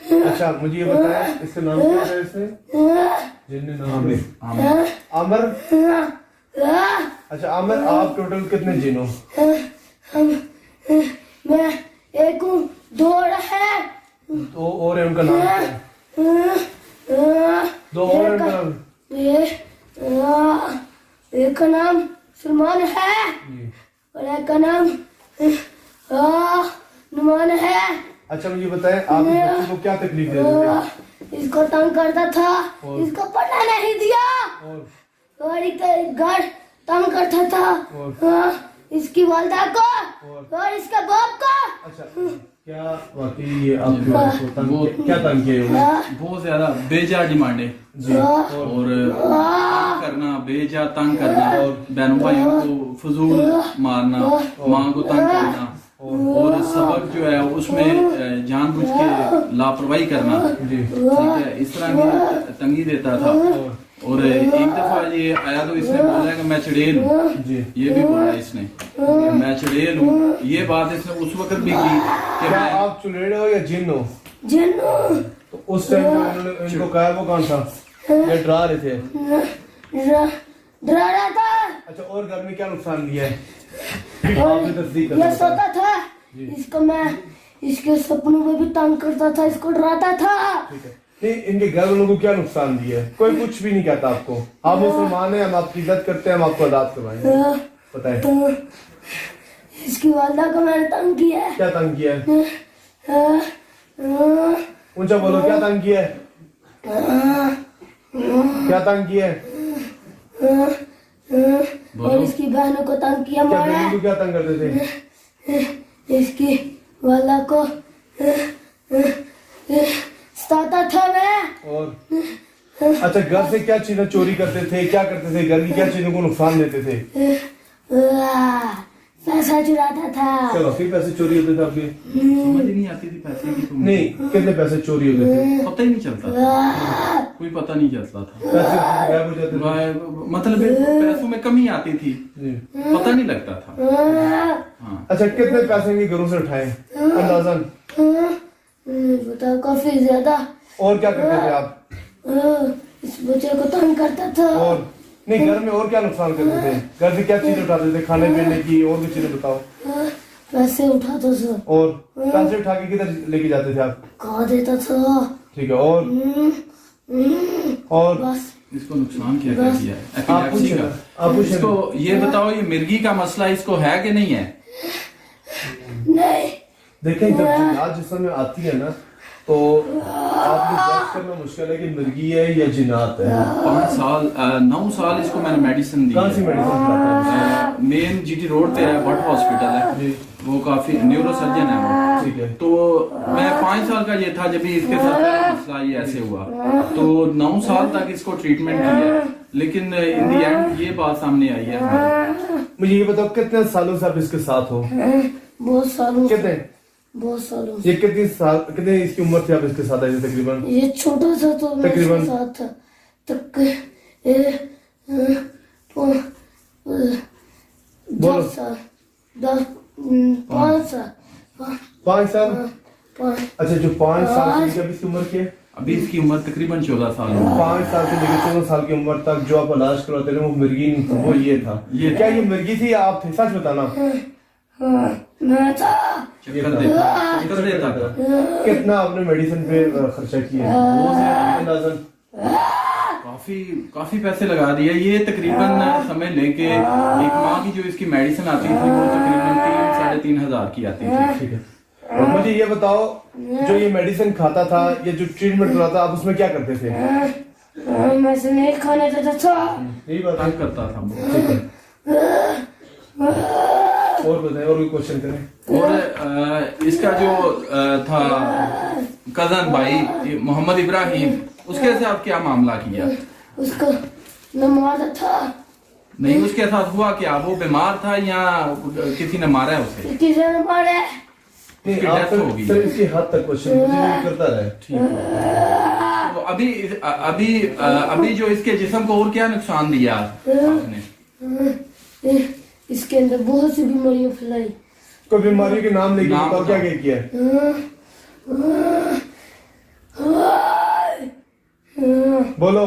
اچھا مجھے یہ بتائیں اس کا نام کیا ہے؟ اس نے جن نے نام ہے عامر. اچھا عامر آپ ٹوٹل کتنے جن ہو؟ میں ایک ہوں, 2 ہے. دو اور ہیں, ان کا نام کیا ہے؟ 2 اور ہیں, ان کا نام ایک کا نام سلمان ہے اور ایک کا نام نعمان ہے. اچھا مجھے بتائیں آپ اس بچے کو کیا تکلیف دیتے تھے؟ اس کو تنگ کرتا تھا, اس کو پڑھنا نہیں دیا اور گھر تنگ کرتا تھا, اس کی والدہ کو اور اس کے باپ کو. اچھا کیا واقعی آپ کے والد کو تنگ کیا تنگ کیا انہوں نے؟ بہت زیادہ بے جا ڈیمانڈیں اور تنگ کرنا, بے جا تنگ کرنا, اور بہنوں بھائیوں کو فضول مارنا, ماں کو تنگ کرنا, اور سبق جو ہے اس میں جان بوجھ کے لاپرواہی کرنا, ٹھیک ہے, اس طرح کی تنگی دیتا تھا. اور ایک دفعہ یہ آیا تو اس نے بولا کہ میں چڑیل ہوں, یہ بھی بولا اس نے میں چڑیل ہوں. یہ بات اس نے اس وقت بھی کی کہ کیا آپ چڑیل ہو یا جن ہو؟ جن. تو اس ٹائم انہوں نے ان کو کہا وہ کون تھا؟ یہ ڈرا رہے تھے, ڈرا رہا تھا. اچھا اور گھر میں کیا نقصان دیا ہے؟ آپ نے تصدیق یہ سوتا تھا, اس کو میں اس کے سپنوں میں بھی تنگ کرتا تھا, اس کو ڈراتا تھا. نہیں ان کے گھر والوں کو کیا نقصان دیا ہے؟ کوئی کچھ بھی نہیں کہتا آپ کو, آپ مسلمان ہیں, ہم آپ کی عزت کرتے ہیں, ہم آپ کو آزاد کروائیں گے. بتائیں اس کی والدہ کو میں نے تنگ کیا ہے. کیا تنگ کیا ہے؟ اونچا بولو, کیا تنگ کیا ہے؟ کیا تنگ کیا ہے؟ اور اس کی بہنوں کو تنگ کیا, کیا مارا بہنوں کو کیا تنگ کرتے تھے؟ اس کی والدہ کو ستاتا تھا میں. اور اچھا گھر سے کیا چیزیں چوری کرتے تھے, کیا کرتے تھے, گھر کی کیا چیزوں کو نقصان دیتے تھے؟ پیسہ چراتا تھا. چلو پھر پیسے چوری ہوتے تھے آپ کے؟ سمجھ نہیں آتی تھی پیسے کی, نہیں کتنے پیسے چوری ہوتے تھے؟ پتہ ہی نہیں چلتا تھا, کوئی پتہ نہیں چلتا تھا. پیسے غائب ہو جاتے تھے؟ مطلب پیسوں میں کمی آتی تھی, پتہ نہیں لگتا تھا. اچھا کتنے پیسے ان کے گھروں سے اٹھائے اندازاً؟ بتا کافی زیادہ. اور کیا کرتے تھے آپ؟ اس بچے کو تنگ کرتا تھا. اور نہیں گھر میں اور کیا نقصان کرتے تھے؟ گھر سے کیا چیز اٹھاتے تھے کھانے پینے کی, اور بھی چیزیں بتاؤ. پیسے اٹھاتا تھا. اور پیسے اٹھا کے کدھر لے کے جاتے تھے آپ؟ کہا دیتا تھا. ٹھیک ہے, اور بس اس کو نقصان کیا کر دیا ہے آپ ایپیلیپسی کا؟ آپ اس کو یہ بتاؤ یہ مرگی کا مسئلہ اس کو ہے کہ نہیں ہے؟ نہیں. دیکھیں جب جنات جسم میں آتی ہے نا تو آپ کو جج کرنا مشکل ہے کہ مرگی ہے یا جنات ہے. 5 سال 9 سال اس کو میں نے میڈیسن دی. کہاں سی میڈیسن کھلاتے ہیں؟ مین جی ٹی روڈ پہ ہے, بٹ ہاسپٹل ہے, وہ کافی نیورو سرجن ہے وہ. ٹھیک ہے. تو میں 5 سال کا یہ تھا جب اس کے ساتھ مسئلہ یہ ایسے ہوا, تو 9 سال تک اس کو ٹریٹمنٹ کیا, لیکن ان دی اینڈ یہ بات سامنے آئی ہے. مجھے یہ بتاؤ کتنے سالوں سے آپ اس کے ساتھ ہو؟ بہت سالوں. کتنے؟ بہت سالوں. یہ کتنے اس کی عمر تھی آپ اس کے ساتھ آئے تھے تقریباً؟ یہ چھوٹا سا تو میں اس کے ساتھ تھا تک 10 سال 5 سال. 5 سال. اچھا جو 5 سال کی اب اس کی عمر کیا ہے؟ ابھی اس کی عمر تقریباً 14 سال ہے. 5 سال سے لے کے 14 سال کی عمر تک جو آپ علاج کرواتے رہے وہ مرغی نہیں تھا, وہ یہ تھا. کیا یہ مرغی تھی یا آپ تھے؟ سچ بتانا. میں تھا. چکر دیتا تھا. کتنا آپ نے میڈیسن پہ خرچہ کیا ہے؟ کافی پیسے لگا دیا. یہ تقریباً سمجھ لیں کہ ایک ماہ کی جو اس کی میڈیسن آتی تھی وہ تقریباً 3-3.5 ہزار کی آتی تھی. ٹھیک ہے. اور مجھے یہ بتاؤ جو یہ میڈیسن کھاتا تھا یا جو ٹریٹمنٹ کراتا آپ اس میں کیا کرتے تھے؟ میں سے نہیں کھانے دیتا تھا. یہی بات تنگ کرتا تھا. ٹھیک ہے. اور بتائیں, اور کوئی کوشچن کریں. اور اس کا جو تھا کزن بھائی محمد ابراہیم, اس کے ساتھ کیا معاملہ کیا؟ اس کو نماز تھا. نہیں, اس کے ساتھ ہوا کیا؟ وہ بیمار تھا یا کسی نے مارا ہے اسے؟ کسی نے مارا. نہیں آپ صرف اس کی حد تک کوشچن کرتا رہے. ٹھیک ہے. تو ابھی جو اس کے جسم کو اور کیا نقصان دیا آپ نے؟ اس کے اندر بہت سی بیماریاں پھیلائی. کوئی بیماری کے نام لے کے بتاؤ کیا کیا ہے؟ بولو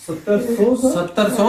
70-100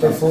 100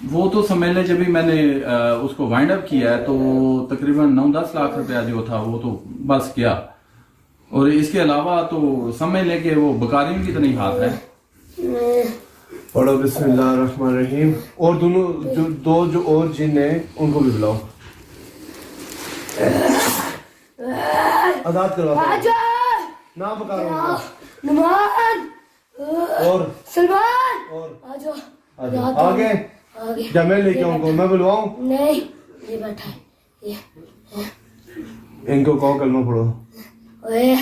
وہ تو سمجھ لیں جب بھی میں نے اس کو وائنڈ اپ کیا ہے تو تقریباً 9-10 لاکھ روپیہ جو تھا وہ تو بس گیا، اور اس کے علاوہ تو سمجھ لیں کہ وہ بکاریوں کی تو نہیں ہاتھ ہے۔ پڑھو بسم اللہ الرحمن الرحیم۔ اور دونوں جو اور جن ہیں ان کو بھی بلاؤ، آزاد کروا آجا نام پکارو۔ نمان اور سلمان اور آجا آگے آگے کیا میں لے کے آؤں گا، میں بلواؤں؟ نہیں یہ بیٹھا ہے یہ ان کو کہو کلمہ پڑھو۔ اوے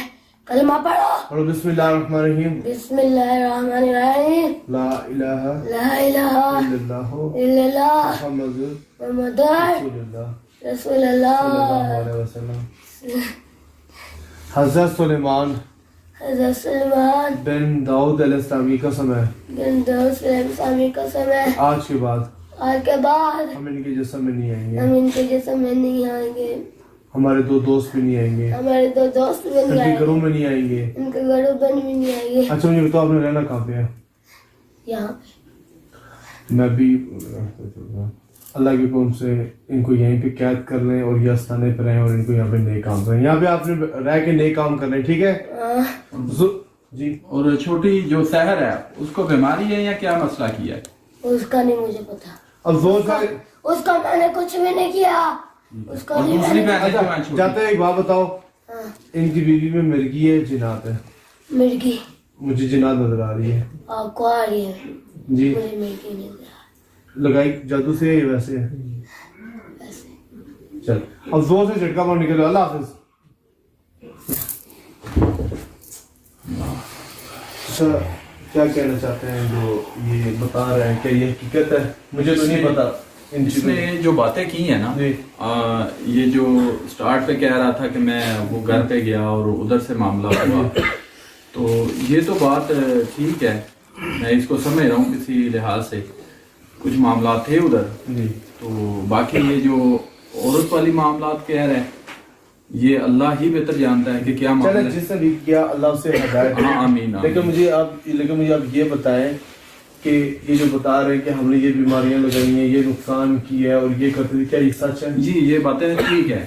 کلمہ پڑھو۔ پڑھو بسم اللہ الرحمن الرحیم۔ بسم اللہ الرحمن الرحیم۔ لا الہ لا الہ الا اللہ الا اللہ محمد محمد رسول اللہ رسول صلی اللہ اللہ علیہ وسلم۔ حضرت سلیمان حضرت سلمان بن داؤد علیہ السلام کی قسم ہے، بن دوست اسلامی قسم ہے آج کے بعد آج کے بعد ہم ان کے جسم میں نہیں آئیں گے، ہم ان کے جسم میں نہیں آئیں گے، ہمارے 2 دوست بھی نہیں آئیں گے، ہمارے 2 دوست بھی ان نہیں کے آئیں گے، گھروں میں نہیں آئیں گے۔ ان کے گھروں پر بھی نہیں آئیں گے۔ اچھا مجھے بتاؤ آپ نے رہنا کہاں پہ ہے؟ یہاں میں بھی اللہ کے حکم سے ان کو یہیں پہ قید کر لیں اور یہ آستانے پہ رہیں اور ان کو یہاں پہ نئے کام کریں، یہاں پہ آپ نے رہ کے نئے کام کرنے، ٹھیک ہے؟ جی۔ اور چھوٹی جو سحر ہے اس کو بیماری ہے یا کیا مسئلہ کیا ہے؟ اس کا نہیں مجھے پتا، اب زور سے اس کا میں نے کچھ بھی نہیں کیا، اس کا اور نہیں دوسری میں نے- بہن جو ہے چھوٹی، جاتے ایک بات بتاؤ، ہاں، ان کی بیوی میں مرگی ہے جنات ہے؟ مرغی مجھے جنات نظر آ رہی ہے آپ کو آ رہی ہے، جی۔ مجھے مرغی نہیں آ لگائی جادو سے ہے ویسے؟ ویسے۔ چل اب زور سے جھٹکا مار نکلو، اللہ حافظ۔ اچھا کیا کہنا چاہتے ہیں جو یہ بتا رہے ہیں کہ یہ حقیقت ہے؟ مجھے تو نہیں پتا ان اس چیزوں نے جو باتیں کی ہیں نا، جی۔ یہ جو سٹارٹ پہ کہہ رہا تھا کہ میں وہ گھر پہ گیا اور ادھر سے معاملہ ہوا، تو یہ تو بات ٹھیک ہے، میں اس کو سمجھ رہا ہوں کسی لحاظ سے کچھ معاملات تھے ادھر، جی۔ تو باقی یہ جو عورت والی معاملات کہہ رہے ہیں یہ اللہ ہی بہتر جانتا ہے کہ کیا چلے معاملہ ہے۔ جس نے بھی کیا اللہ اسے ہدایت ہاں آمین آمین۔ لیکن مجھے آپ یہ بتائیں کہ یہ جو بتا رہے ہیں کہ ہم نے یہ بیماریاں لگائی ہیں، یہ نقصان کی ہے اور یہ کرتے تھے، کیا یہ سچ ہے؟ جی یہ باتیں ٹھیک ہے،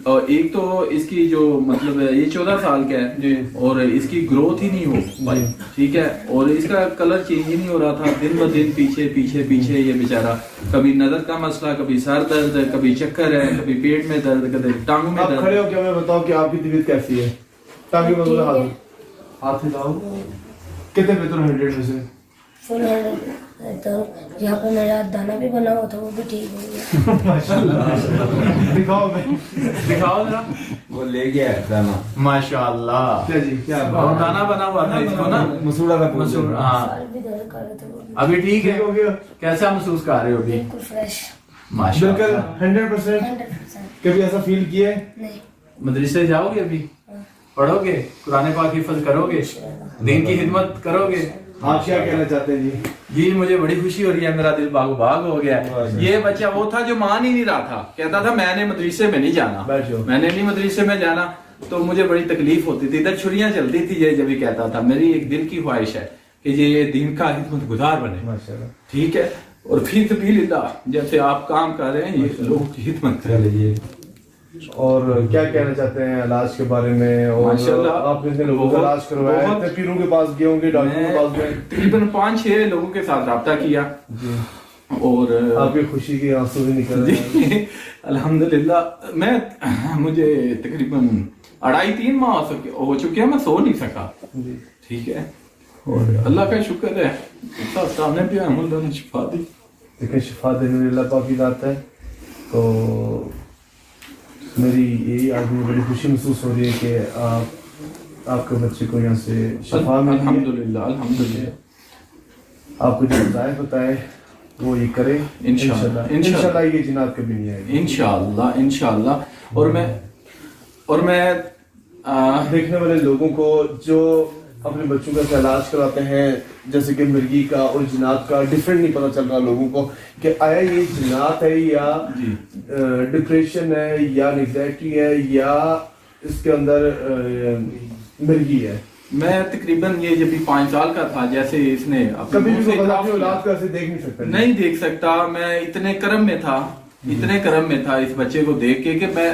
اور ایک تو اس کی جو مطلب ہے یہ 14 سال کا ہے جی۔ اور اس کی گروتھ ہی نہیں ہو پائی، ٹھیک ہے، اور اس کا کلر چینج ہی نہیں ہو رہا تھا، دن بہ دن پیچھے پیچھے پیچھے یہ بیچارہ، کبھی نظر کا مسئلہ، کبھی سر درد، کبھی چکر ہے، کبھی پیٹ میں درد، کبھی ٹانگوں میں آپ درد۔ کھڑے ہو کیا میں بتاؤں کہ آپ کی طبیعت کیسی ہے تاکہ میں بولے ہاتھ ہلاؤ، کتنے بہتر 100 میں سے؟ فل تو یہاں پہ میرا دانا بھی بنا ہوا تھا وہ بھی ٹھیک ہو گیا۔ دکھاؤ میں، دکھاؤ ذرا۔ وہ لے گیا ہے دانا، ماشاء اللہ، کیا جی کیا اور دانا بنا ہوا تھا اس کو نا، مسوڑا کا پوچھ مسور، ہاں سال بھی درد کر رہے تھے وہ بھی ابھی ٹھیک ہے؟ ہو گیا؟ کیسا محسوس کر رہے ہو ابھی؟ بالکل فریش، ماشاء بالکل اللہ۔ 100%۔ 100%۔ کبھی ایسا فیل کیا ہے؟ نہیں، مدرسے جاؤ گے ابھی؟ پڑھو گے قرآن پاک حفظ کرو گے، دین کی خدمت کرو گے؟ آپ کیا کہنا چاہتے ہیں جی؟ جی مجھے بڑی خوشی ہو رہی ہے، میرا دل باغ باغ ہو گیا ہے۔ یہ بچہ وہ تھا جو مان ہی نہیں رہا تھا، کہتا تھا میں نے مدرسے میں نہیں جانا، بیٹھ جاؤ۔ میں نے نہیں مدرسے میں جانا، تو مجھے بڑی تکلیف ہوتی تھی، ادھر چھریاں چلتی تھی، یہ جب ہی کہتا تھا میری ایک دل کی خواہش ہے کہ یہ دین کا خدمت گزار بنے، ماشاءاللہ۔ ٹھیک ہے، اور فی سبیل اللہ جیسے آپ کام کر رہے ہیں یہ لوگوں کی خدمت کریں۔ چلیے اور کیا کہنا چاہتے ہیں علاج کے بارے میں؟ اور ماشاءاللہ آپ کتنے لوگوں کا علاج کروایا ہے؟ بہت- اتنے پیروں کے پاس گئے ہوں گے، ڈاکٹروں کے پاس گئے؟ تقریباً 5-6 لوگوں کے ساتھ رابطہ کیا، جی۔ اور آپ کی خوشی کے آنسو بھی نکل رہے ہیں۔ جی الحمدللہ مجھے تقریباً 2.5-3 ماہ ہو چکے ہیں، میں سو نہیں سکا، جی۔ ٹھیک ہے، اور اللہ کا شکر ہے سامنے بھی اللہ نے شفا دی۔ لیکن شفا دینے والی اللہ پاک کی ذات ہے، تو میری یہی آج مجھے بڑی خوشی محسوس ہو رہی ہے کہ آپ کے بچے کو یہاں سے شفا ملی ہے۔ الحمدللہ الحمدللہ۔ آپ کو جو ہدایت بتائے وہ یہ کرے، انشاءاللہ، انشاءاللہ یہ جنات کبھی نہیں آئے گی انشاءاللہ انشاءاللہ۔ اور میں دیکھنے والے لوگوں کو جو اپنے بچوں کا علاج کراتے ہیں، جیسے کہ مرغی کا اور جنات کا ڈفرینٹ نہیں پتہ چل رہا لوگوں کو کہ آیا یہ جنات ہے یا ڈپریشن ہے یا انگزائٹی ہے یا اس کے اندر مرغی ہے، میں تقریباً یہ جب بھی 5 سال کا تھا، جیسے اس نے کبھی بھی منہ سے اپنی اولاد کو ایسے دیکھ نہیں سکتا. نہیں دیکھ سکتا. میں اتنے کرم میں تھا اس بچے کو دیکھ کے کہ میں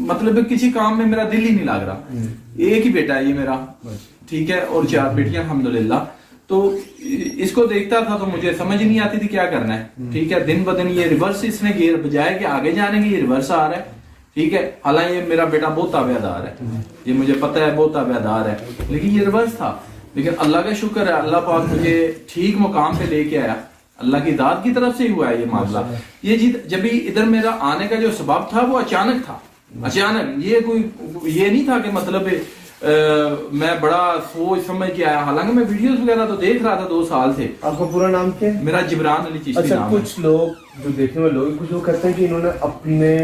مطلب کسی کام میں میرا دل ہی نہیں لگ رہا. ایک ہی بیٹا ہے یہ میرا، ٹھیک ہے، اور 4 بیٹیاں الحمدللہ. تو اس کو دیکھتا تھا تو مجھے سمجھ نہیں آتی تھی کیا کرنا ہے، ٹھیک ہے. دن بدن یہ ریورس اس نے گیئر بجائے کہ آگے جانے کے، یہ ریورس آ رہا ہے، ٹھیک ہے. حالانکہ یہ میرا بیٹا بہت تابع دار ہے، یہ مجھے پتہ ہے بہت تابع دار ہے، لیکن یہ ریورس تھا. لیکن اللہ کا شکر ہے، اللہ پاک مجھے ٹھیک مقام پہ لے کے آیا. اللہ کی ذات کی طرف سے ہی ہوا ہے یہ معاملہ. یہ جب بھی ادھر میرا آنے کا جو سبب تھا وہ اچانک تھا. یہ کوئی یہ نہیں تھا کہ مطلب میں بڑا سوچ سمجھ کے آیا. حالانکہ میں ویڈیوز وغیرہ تو دیکھ رہا تھا 2 سال سے. آپ کا پورا نام کیا ہے؟ میرا جبران علی چشتی اچھا، نام ہے. کچھ لوگ جو دیکھنے والے لوگ، کچھ لوگ کہتے ہیں کہ انہوں نے اپنے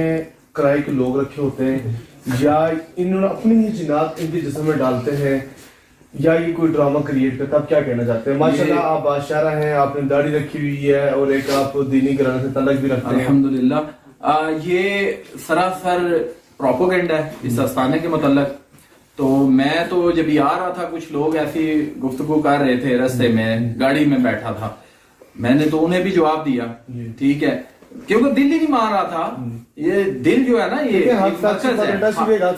کرائے کے لوگ رکھے ہوتے ہیں، یا انہوں نے اپنی ہی جنات ان کے جسم میں ڈالتے ہیں، یا یہ کوئی ڈرامہ کریٹ کرتا ہے. آپ کیا کہنا چاہتے ہیں؟ ماشاءاللہ آپ بادشاہ ہیں، آپ نے داڑھی رکھی ہوئی ہے، اور ایک آپ دینی گھرانے سے تعلق بھی رکھتے ہیں. الحمدللہ. یہ سراسر پروپوگنڈا ہے اس آستانے کے متعلق. تو میں تو جب یہ آ رہا تھا، کچھ لوگ ایسی گفتگو کر رہے تھے رستے میں، گاڑی میں بیٹھا تھا، میں نے تو انہیں بھی جواب دیا، ٹھیک ہے، کیونکہ دل ہی نہیں مان رہا تھا. یہ دل جو ہے نا، یہ حق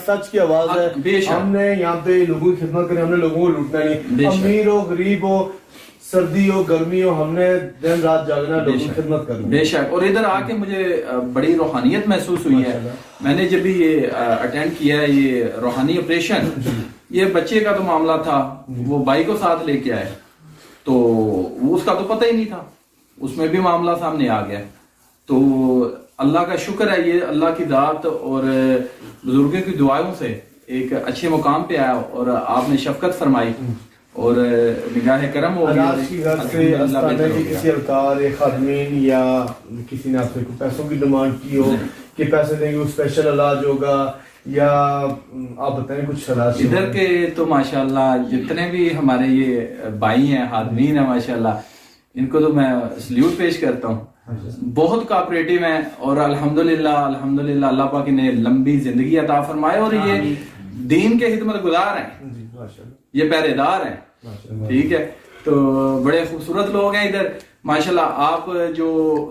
سچ کی آواز ہے. ہم نے یہاں پہ لوگوں کی خدمت کریں، ہم نے لوگوں کو لوٹنا نہیں. امیر ہو غریب ہو، سردی ہو گرمی ہو، ہم نے دن رات جاگنا، لوگوں کی خدمت کرنا. بے شک. اور ادھر آ کے مجھے بڑی روحانیت محسوس ہوئی ہے. میں نے جب بھی یہ اٹینڈ کیا ہے یہ روحانی آپریشن، یہ بچے کا تو معاملہ تھا، وہ بھائی کو ساتھ لے کے آئے، تو اس کا تو پتہ ہی نہیں تھا، اس میں بھی معاملہ سامنے آ گیا. تو اللہ کا شکر ہے، یہ اللہ کی ذات اور بزرگوں کی دعائوں سے ایک اچھے مقام پہ آیا، اور آپ نے شفقت فرمائی اور نگاہ کرم ہو گیا. اللہ کی غرض سے استانے کی کسی اذکار یا خادمین یا کسی نے آپ سے پیسوں کی ڈیمانڈ کی ہو کہ پیسے دیں گے وہ اسپیشل علاج ہوگا، یا آپ بتائیں کچھ علاج؟ ادھر کے تو ماشاءاللہ جتنے بھی ہمارے یہ بھائی ہیں، خادمین ہیں، ماشاءاللہ ان کو تو میں سلیوٹ پیش کرتا ہوں. بہت کوآپریٹیو ہیں، اور الحمدللہ اللہ پاک نے لمبی زندگی عطا فرمائے، اور یہ دین کے خدمت گزار ہیں، یہ پہرے دار ہیں، ٹھیک ہے. تو بڑے خوبصورت لوگ ہیں ادھر ماشاءاللہ. آپ جو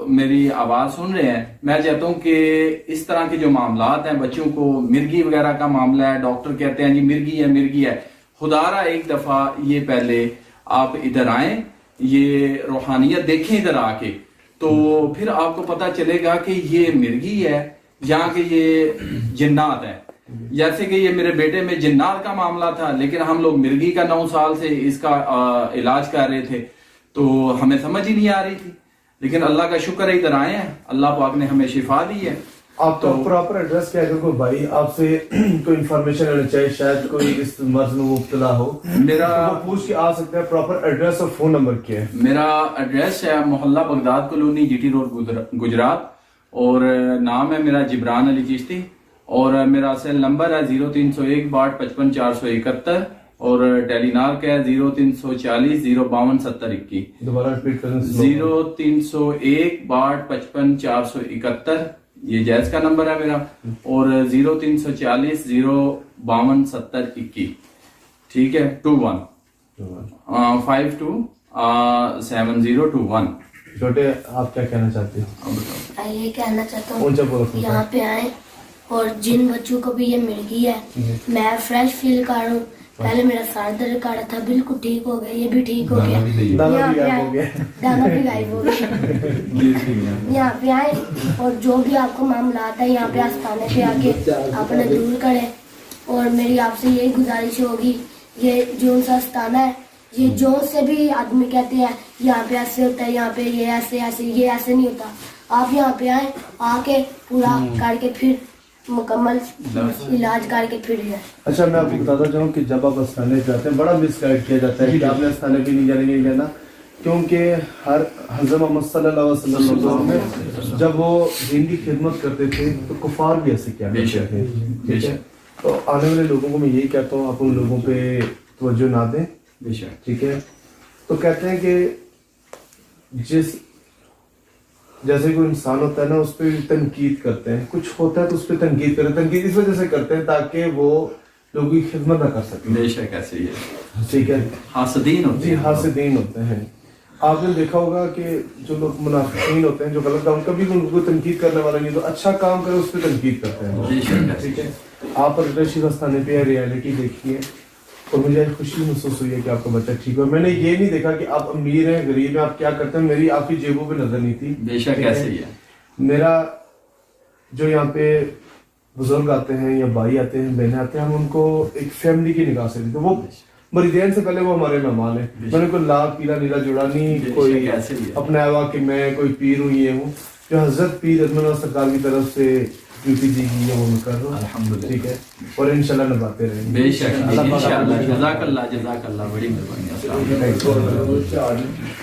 میری آواز سن رہے ہیں، میں چاہتا ہوں کہ اس طرح کے جو معاملات ہیں، بچوں کو مرگی وغیرہ کا معاملہ ہے، ڈاکٹر کہتے ہیں جی مرگی ہے، خدا را ایک دفعہ یہ پہلے آپ ادھر آئیں، یہ روحانیت دیکھیں ادھر آ کے، تو پھر آپ کو پتا چلے گا کہ یہ مرگی ہے یا کہ یہ جنات ہے. جیسے کہ یہ میرے بیٹے میں جنات کا معاملہ تھا، لیکن ہم لوگ مرگی کا 9 سال سے اس کا علاج کر رہے تھے، تو ہمیں سمجھ ہی نہیں آ رہی تھی. لیکن اللہ کا شکر ہے ادھر آئے ہیں، اللہ پاک نے ہمیں شفا دی ہے. آپ کا پراپر ایڈریس کیا ہے؟ اگر کوئی بھائی آپ سے کوئی انفارمیشن لینا چاہے، شاید کوئی اس مرض میں مبتلا ہو، میرا پوچھ کے آ سکتا ہے. پراپر ایڈریس اور فون نمبر کیا ہے؟ میرا ایڈریس ہے محلہ Baghdad colony, G T road, Gujrat, اور نام ہے میرا جبران علی چشتی، اور میرا سیل نمبر ہے 0301 55 471، اور ٹیلی نار کا ہے 0340 052 7021. دوبارہ ریپیٹ کریں. 0301 55 471 یہ جیز کا نمبر ہے میرا، اور 0340 052 7021، ٹھیک ہے. 21 52 7021. چھوٹے آپ کیا کہنا چاہتے ہیں؟ میں یہ کہنا چاہتا ہوں یہاں پہ آئیں، اور جن بچوں کو بھی یہ مرگی ہے، میں فریش فیل کر رہا ہوں. پہلے میرا سر درد کر رہا تھا، بالکل ٹھیک ہو گیا، یہ بھی ٹھیک ہو گیا، دانا بھی غائب ہو گیا. یہاں پہ آئیں، اور جو بھی آپ کو معاملات ہے یہاں پہ آستانے پہ آ کے اپنے دور کریں. اور میری آپ سے یہی گزارش ہوگی، یہ جو سا آستانہ ہے، یہ جو سے بھی آدمی کہتے ہیں یہاں پہ ایسے ہوتا ہے، یہاں پہ یہ ایسے یہ ایسے نہیں ہوتا. آپ یہاں پہ آئیں، آ کے پورا کر کے پھر مکمل علاج کر کے پھر جائیں. اچھا، میں آپ کو بتاتا چاہوں کہ جب آپ استانے پہ آتے ہیں بڑا مس گائڈ کیا جاتا ہے کہ آپ نے استانے پہ نہیں جانا، کیونکہ ہر حضرت محمد صلی اللہ علیہ وسلم میں جب وہ دین کی خدمت کرتے تھے تو کفار بھی ایسے کیا کرتے تھے، ٹھیک ہے. تو آنے والے لوگوں کو میں یہی کہتا ہوں، آپ ان لوگوں پہ توجہ نہ دیں، ٹھیک ہے. تو کہتے ہیں کہ جیسے کوئی انسان ہوتا ہے نا، اس پہ تنقید کرتے ہیں، کچھ ہوتا ہے تو اس پہ تنقید کرتے ہیں. تنقید اس وجہ سے کرتے ہیں تاکہ وہ لوگوں کی خدمت نہ کر سکیں. بے شک ایسے ہی ہے. ٹھیک ہے حاسدین ہوتے جی ہیں. حاسدین ہوتے ہیں. آپ نے دیکھا ہوگا کہ جو لوگ منافقین ہوتے ہیں جو غلط کام کبھی ان کو تنقید کرنے والا نہیں تو اچھا کام کرے اس پہ تنقید کرتے ہیں. بے شک ایسے ٹھیک ہے. آپ رشید استانے پہ ریئلٹی دیکھی ہے اور مجھے خوشی محسوس ہوئی ہے کہ آپ کا بچہ ٹھیک ہو. میں نے یہ نہیں دیکھا کہ آپ امیر ہیں غریب ہیں آپ کیا کرتے ہیں, میری آپ کی جیبوں پہ نظر نہیں تھی. بے شک ایسے ہی ہے. میرا جو یہاں پہ بزرگ آتے ہیں یا بھائی آتے ہیں بہنیں آتے ہیں ہم ان کو ایک فیملی کی نگاہ سے دیتے ہیں. وہ مریدین سے پہلے وہ ہمارے مہمان ہیں. میں نے کوئی لال پیلا نیلا جوڑا نہیں کوئی اپنا ہوا کہ میں کوئی پیر ہوں یہ ہوں. جو حضرت پیر عظمت سرکار کی طرف سے ڈیوٹی دی گئی ہے وہ میں کر رہا ہوں. الحمدللہ. ٹھیک ہے اور انشاءاللہ نبھاتے رہیں گے. بے شک انشاءاللہ. جزاک اللہ بڑی مہربانی. السلام علیکم.